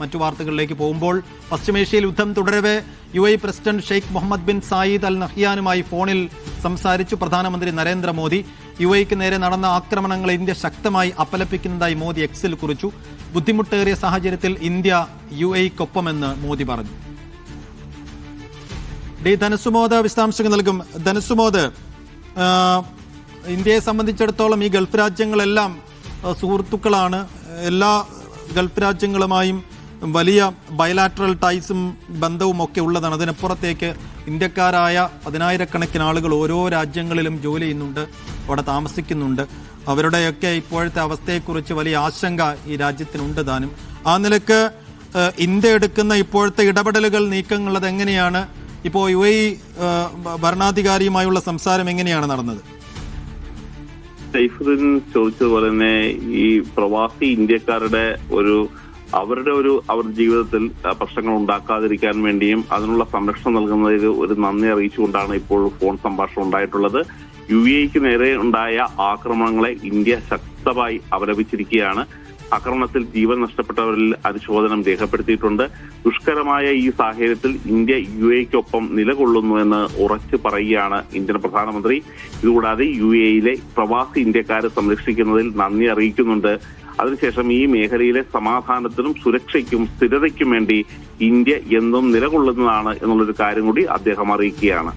മറ്റു വാർത്തകളിലേക്ക് പോകുമ്പോൾ പശ്ചിമേഷ്യയിൽ യുദ്ധം തുടരവെ UAE president Sheikh Mohammed bin Zayed Al നഹ്യാനുമായി ഫോണിൽ സംസാരിച്ചു പ്രധാനമന്ത്രി നരേന്ദ്രമോദി. UAEക്ക് നേരെ നടന്ന ആക്രമണങ്ങളെ ഇന്ത്യ ശക്തമായി അപലപിക്കുന്നതായി മോദി എക്സിൽ കുറിച്ചു. ബുദ്ധിമുട്ടേറിയ സാഹചര്യത്തിൽ ഇന്ത്യ UAEക്കൊപ്പമെന്ന് മോദി പറഞ്ഞു. ധനസുമോദ് വിശദാംശങ്ങൾ നൽകും. ധനസുമോദ്, ഇന്ത്യയെ സംബന്ധിച്ചിടത്തോളം ഈ ഗൾഫ് രാജ്യങ്ങളെല്ലാം സുഹൃത്തുക്കളാണ്. എല്ലാ ഗൾഫ് രാജ്യങ്ങളുമായും വലിയ ബയലാറ്ററൽ ടൈസും ബന്ധവും ഒക്കെ ഉള്ളതാണ്. അതിനപ്പുറത്തേക്ക് ഇന്ത്യക്കാരായ 10,000-കണക്കിന് ആളുകൾ ഓരോ രാജ്യങ്ങളിലും ജോലി ചെയ്യുന്നുണ്ട്, അവിടെ താമസിക്കുന്നുണ്ട്. അവരുടെയൊക്കെ ഇപ്പോഴത്തെ അവസ്ഥയെക്കുറിച്ച് വലിയ ആശങ്ക ഈ രാജ്യത്തിനുണ്ട് താനും. ആ നിലക്ക് ഇന്ത്യ എടുക്കുന്ന ഇപ്പോഴത്തെ ഇടപെടലുകൾ, നീക്കങ്ങൾ അതെങ്ങനെയാണ്? ഇപ്പോൾ UAE ഭരണാധികാരിയുമായുള്ള സംസാരം എങ്ങനെയാണ് നടന്നത്? സൈഫുദ്ദീൻ ചോദിച്ചതുപോലെ തന്നെ ഈ പ്രവാസി ഇന്ത്യക്കാരുടെ അവരുടെ ജീവിതത്തിൽ പ്രശ്നങ്ങൾ ഉണ്ടാക്കാതിരിക്കാൻ വേണ്ടിയും അതിനുള്ള സംരക്ഷണം നൽകുന്നതിൽ ഒരു നന്ദി അറിയിച്ചുകൊണ്ടാണ് ഇപ്പോൾ ഫോൺ സംഭാഷണം ഉണ്ടായിട്ടുള്ളത്. UAEക്ക് നേരെ ഉണ്ടായ ആക്രമണങ്ങളെ ഇന്ത്യ ശക്തമായി അപലപിച്ചിരിക്കുകയാണ്. ആക്രമണത്തിൽ ജീവൻ നഷ്ടപ്പെട്ടവരിൽ അനുശോചനം രേഖപ്പെടുത്തിയിട്ടുണ്ട്. ദുഷ്കരമായ ഈ സാഹചര്യത്തിൽ ഇന്ത്യ UAEക്കൊപ്പം നിലകൊള്ളുന്നുവെന്ന് ഉറച്ചു പറയുകയാണ് ഇന്ത്യൻ പ്രധാനമന്ത്രി. ഇതുകൂടാതെ UAEയിലെ പ്രവാസി ഇന്ത്യക്കാരെ സംരക്ഷിക്കുന്നതിൽ നന്ദി അറിയിക്കുന്നുണ്ട്. അതിനുശേഷം ഈ മേഖലയിലെ സമാധാനത്തിനും സുരക്ഷയ്ക്കും സ്ഥിരതയ്ക്കും വേണ്ടി ഇന്ത്യ എന്നും നിലകൊള്ളുന്നതാണ് എന്നുള്ളൊരു കാര്യം കൂടി അദ്ദേഹം അറിയിക്കുകയാണ്.